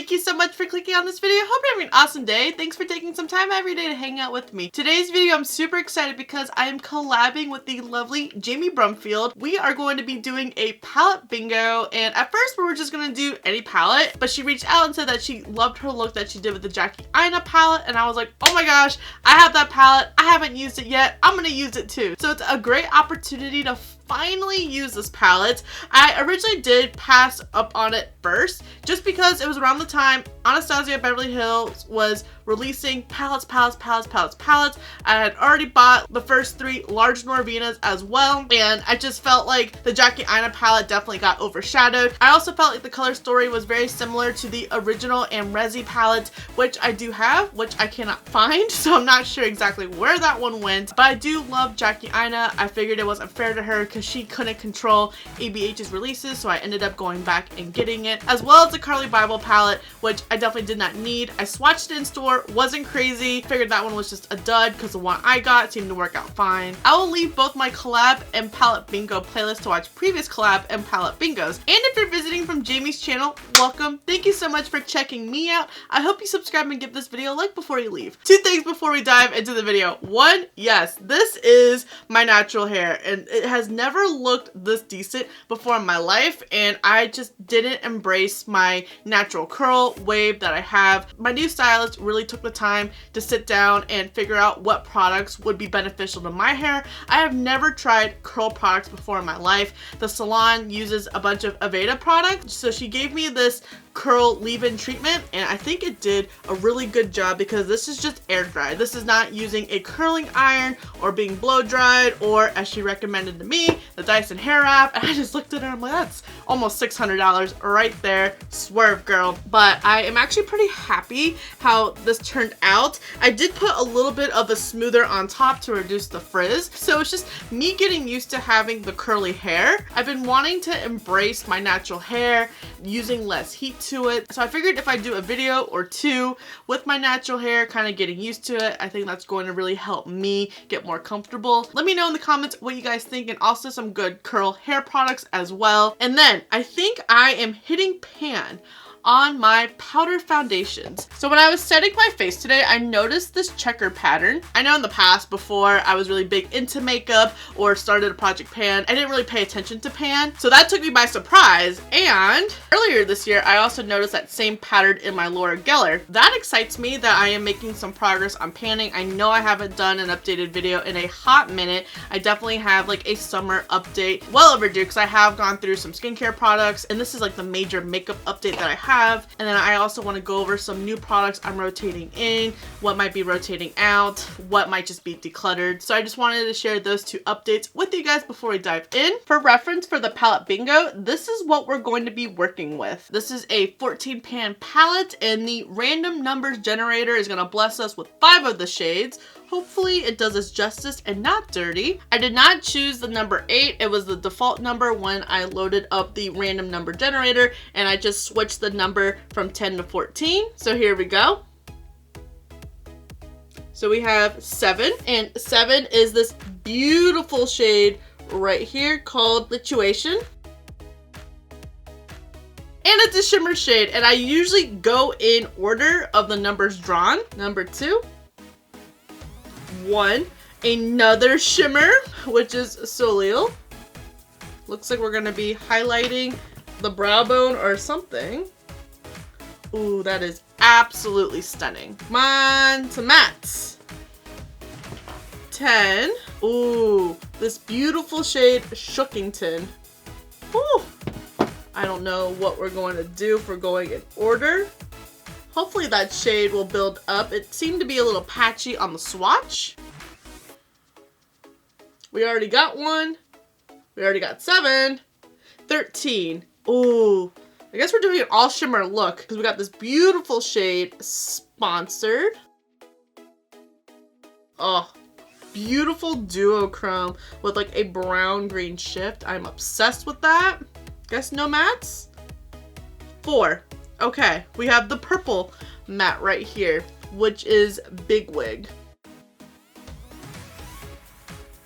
Thank you so much for clicking on this video. Hope you're having an awesome day. Thanks for taking some time every day to hang out with me. Today's video, I'm super excited because I am collabing with the lovely Jami Brumfield. We are going to be doing a palette bingo, and at first we were just going to do any palette, but she reached out and said that she loved her look that she did with the Jackie Aina palette, and I was like, oh my gosh, I have that palette. I haven't used it yet. I'm going to use it too. So it's a great opportunity to finally use this palette. I originally did pass up on it first just because it was around the time Anastasia Beverly Hills was releasing palettes. I had already bought the first 3 large Norvinas as well, and I just felt like the Jackie Aina palette definitely got overshadowed. I also felt like the color story was very similar to the original Amrezi palette, which I do have, which I cannot find, so I'm not sure exactly where that one went, but I do love Jackie Aina. I figured it wasn't fair to her because she couldn't control ABH's releases, so I ended up going back and getting it, as well as the Carly Bible palette, which I definitely did not need. I swatched it in store, wasn't crazy, figured that one was just a dud because the one I got seemed to work out fine. I will leave both my collab and palette bingo playlists to watch previous collab and palette bingos. And if you're visiting from Jami's channel, welcome. Thank you so much for checking me out. I hope you subscribe and give this video a like before you leave. 2 things before we dive into the video. 1, yes, this is my natural hair, and it has never looked this decent before in my life, and I just didn't embrace my natural curl wave that I have. My new stylist really took the time to sit down and figure out what products would be beneficial to my hair. I have never tried curl products before in my life. The salon uses a bunch of Aveda products, so she gave me this curl leave-in treatment, and I think it did a really good job because this is just air dried. This is not using a curling iron or being blow dried, or as she recommended to me, the Dyson hair wrap. And I just looked at her and I'm like, that's almost $600 right there. Swerve, girl. But I am actually pretty happy how this turned out. I did put a little bit of a smoother on top to reduce the frizz, so it's just me getting used to having the curly hair. I've been wanting to embrace my natural hair, using less heat to it, so I figured if I do a video or 2 with my natural hair, kind of getting used to it, I think that's going to really help me get more comfortable. Let me know in the comments what you guys think, and also some good curl hair products as well. And then I think I am hitting pan on my powder foundations. So when I was setting my face today, I noticed this checker pattern. I know in the past, before I was really big into makeup or started a project pan, I didn't really pay attention to pan, so that took me by surprise. And earlier this year, I also noticed that same pattern in my Laura Geller. That excites me that I am making some progress on panning. I know I haven't done an updated video in a hot minute. I definitely have like a summer update, well overdue, because I have gone through some skincare products, and this is like the major makeup update that I have. And then I also want to go over some new products I'm rotating in, what might be rotating out, what might just be decluttered. So I just wanted to share those 2 updates with you guys before we dive in. For reference for the palette bingo, this is what we're going to be working with. This is a 14 pan palette, and the random numbers generator is going to bless us with 5 of the shades. Hopefully it does us justice and not dirty. I did not choose the number 8. It was the default number when I loaded up the random number generator, and I just switched the number from 10 to 14. So here we go. So we have 7, and 7 is this beautiful shade right here called Lituation. And it's a shimmer shade, and I usually go in order of the numbers drawn. Number 2. 1, another shimmer, which is Soleil. Looks like we're gonna be highlighting the brow bone or something. Ooh, that is absolutely stunning. Come on to mattes. 10. Ooh, this beautiful shade Shookington. Ooh, I don't know what we're going to do for going in order. Hopefully that shade will build up. It seemed to be a little patchy on the swatch. We already got 1. We already got 7. 13. Ooh, I guess we're doing an all shimmer look because we got this beautiful shade Sponsored. Oh, beautiful duochrome with like a brown green shift. I'm obsessed with that. Guess no mattes? 4. Okay, we have the purple matte right here, which is Big Wig.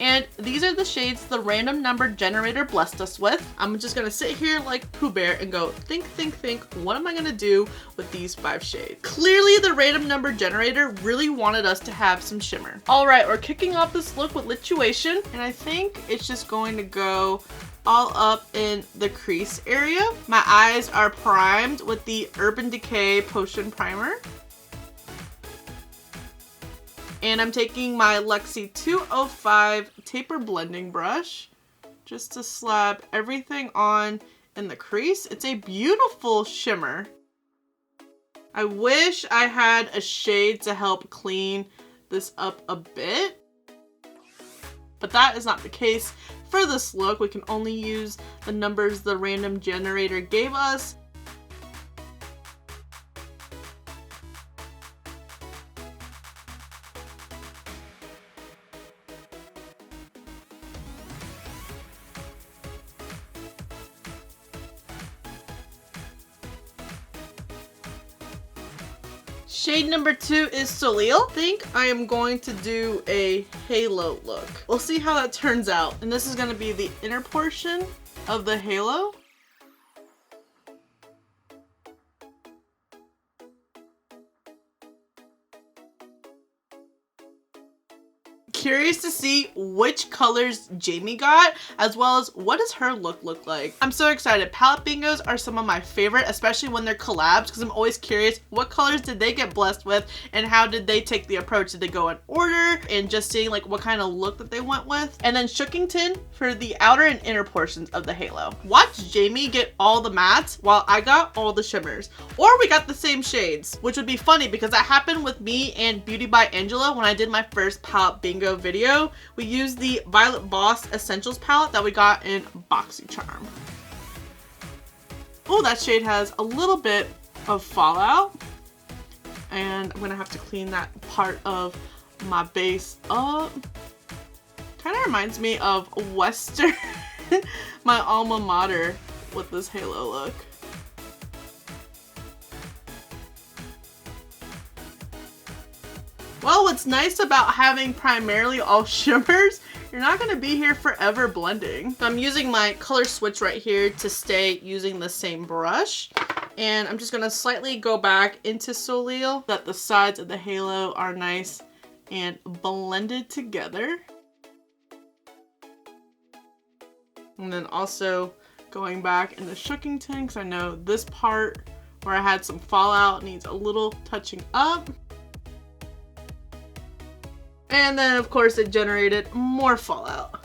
And these are the shades the random number generator blessed us with. I'm just gonna sit here like Pooh Bear and go think, what am I gonna do with these 5 shades? Clearly the random number generator really wanted us to have some shimmer. All right, we're kicking off this look with Lituation, and I think it's just going to go all up in the crease area. My eyes are primed with the Urban Decay Potion Primer. And I'm taking my Lexi 205 taper blending brush just to slap everything on in the crease. It's a beautiful shimmer. I wish I had a shade to help clean this up a bit, but that is not the case for this look. We can only use the numbers the random generator gave us. Shade number 2 is Soleil. I think I am going to do a halo look. We'll see how that turns out. And this is going to be the inner portion of the halo. Curious to see which colors Jami got, as well as what does her look like. I'm so excited. Palette bingos are some of my favorite, especially when they're collabs, because I'm always curious what colors did they get blessed with and how did they take the approach. Did they go in order, and just seeing like what kind of look that they went with. And then Shookington for the outer and inner portions of the halo. Watch Jami get all the mattes while I got all the shimmers, or we got the same shades, which would be funny because that happened with me and Beauty by Angela when I did my first palette bingo video. We used the Violet Boss Essentials palette that we got in BOXYCHARM. Oh, that shade has a little bit of fallout, and I'm gonna have to clean that part of my base up. Kind of reminds me of Western, my alma mater, with this halo look. Well, what's nice about having primarily all shimmers, you're not going to be here forever blending. So I'm using my color switch right here to stay using the same brush. And I'm just going to slightly go back into Soleil so that the sides of the halo are nice and blended together. And then also going back into Shookington, because I know this part where I had some fallout needs a little touching up. And then of course it generated more fallout.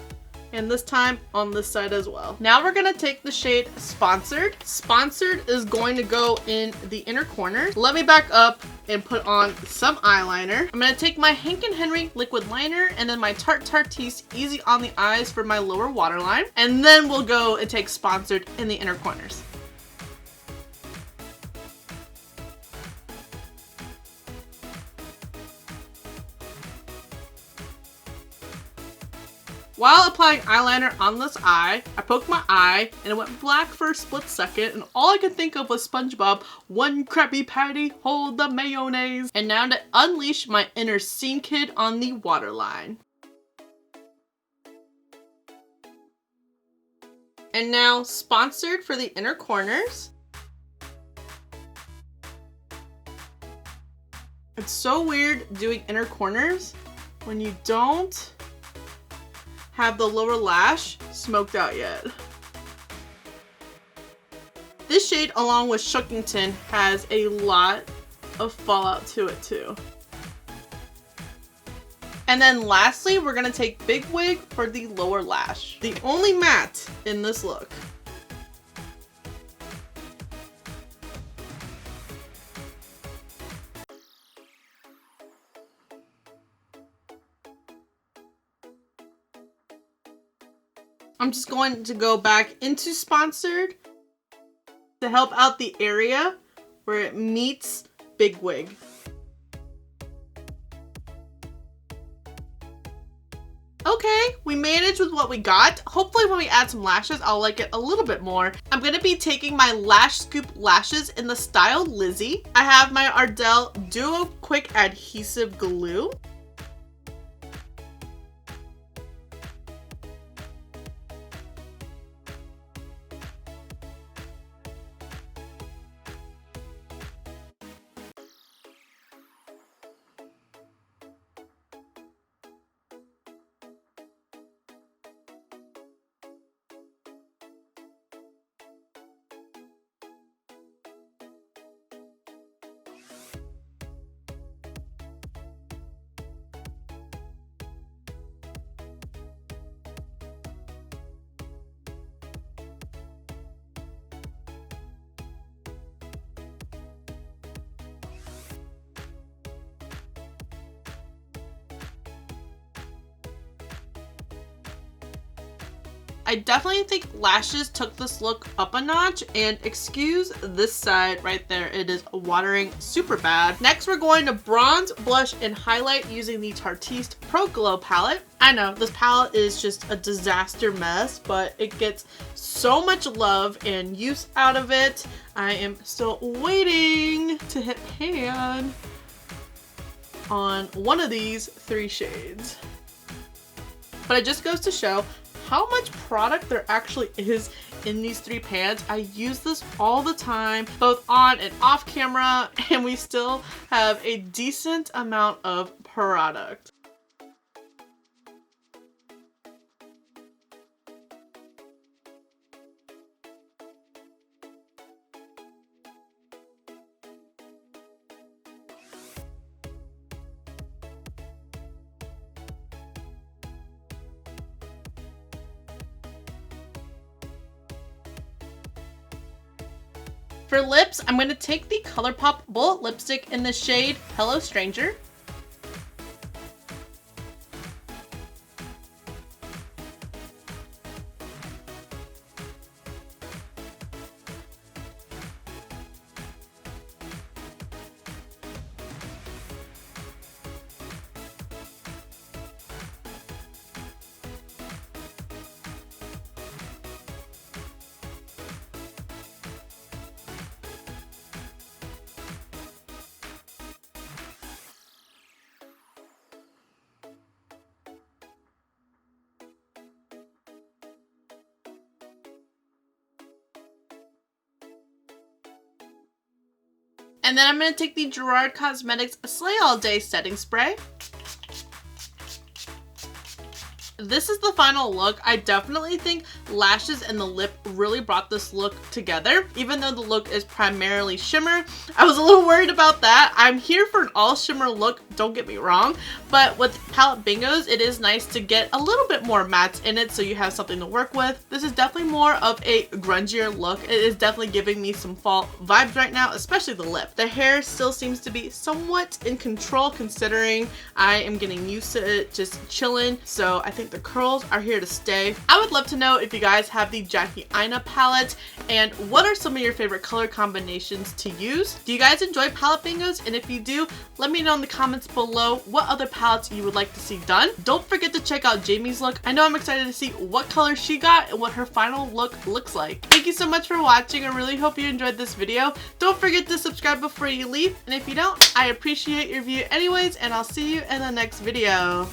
And this time on this side as well. Now we're gonna take the shade Sponsored. Sponsored is going to go in the inner corner. Let me back up and put on some eyeliner. I'm gonna take my Hank & Henry liquid liner and then my Tarte Tartiste Easy on the Eyes for my lower waterline. And then we'll go and take Sponsored in the inner corners. While applying eyeliner on this eye, I poked my eye and it went black for a split second, and all I could think of was SpongeBob, one Krabby Patty, hold the mayonnaise. And now to unleash my inner scene kid on the waterline. And now Sponsored for the inner corners. It's so weird doing inner corners when you don't have the lower lash smoked out yet. This shade, along with Shookington, has a lot of fallout to it too. And then lastly, we're gonna take Big Wig for the lower lash. The only matte in this look. I'm just going to go back into Sponsored to help out the area where it meets Big Wig. Okay, we managed with what we got. Hopefully when we add some lashes, I'll like it a little bit more. I'm gonna be taking my Lash Scoop lashes in the style Lizzie. I have my Ardell Duo Quick Adhesive Glue. I definitely think lashes took this look up a notch, and excuse this side right there, it is watering super bad. Next, we're going to bronze, blush, and highlight using the Tartiste Pro Glow palette. I know this palette is just a disaster mess, but it gets so much love and use out of it. I am still waiting to hit pan on one of these 3 shades. But it just goes to show how much product there actually is in these 3 pans. I use this all the time, both on and off camera, and we still have a decent amount of product. For lips, I'm going to take the ColourPop Bullet Lipstick in the shade Hello Stranger. And then I'm going to take the Gerard Cosmetics Slay All Day Setting Spray. This is the final look. I definitely think lashes and the lip really brought this look together, even though the look is primarily shimmer. I was a little worried about that. I'm here for an all shimmer look, don't get me wrong, but with palette bingos, it is nice to get a little bit more mattes in it so you have something to work with. This is definitely more of a grungier look. It is definitely giving me some fall vibes right now, especially the lip. The hair still seems to be somewhat in control considering I am getting used to it just chilling, so I think the curls are here to stay. I would love to know if you guys have the Jackie Aina palette and what are some of your favorite color combinations to use. Do you guys enjoy palette bingos? And if you do, let me know in the comments below what other palettes you would like to see done. Don't forget to check out Jami's look. I know I'm excited to see what color she got and what her final look looks like. Thank you so much for watching. I really hope you enjoyed this video. Don't forget to subscribe before you leave, and if you don't, I appreciate your view anyways, and I'll see you in the next video.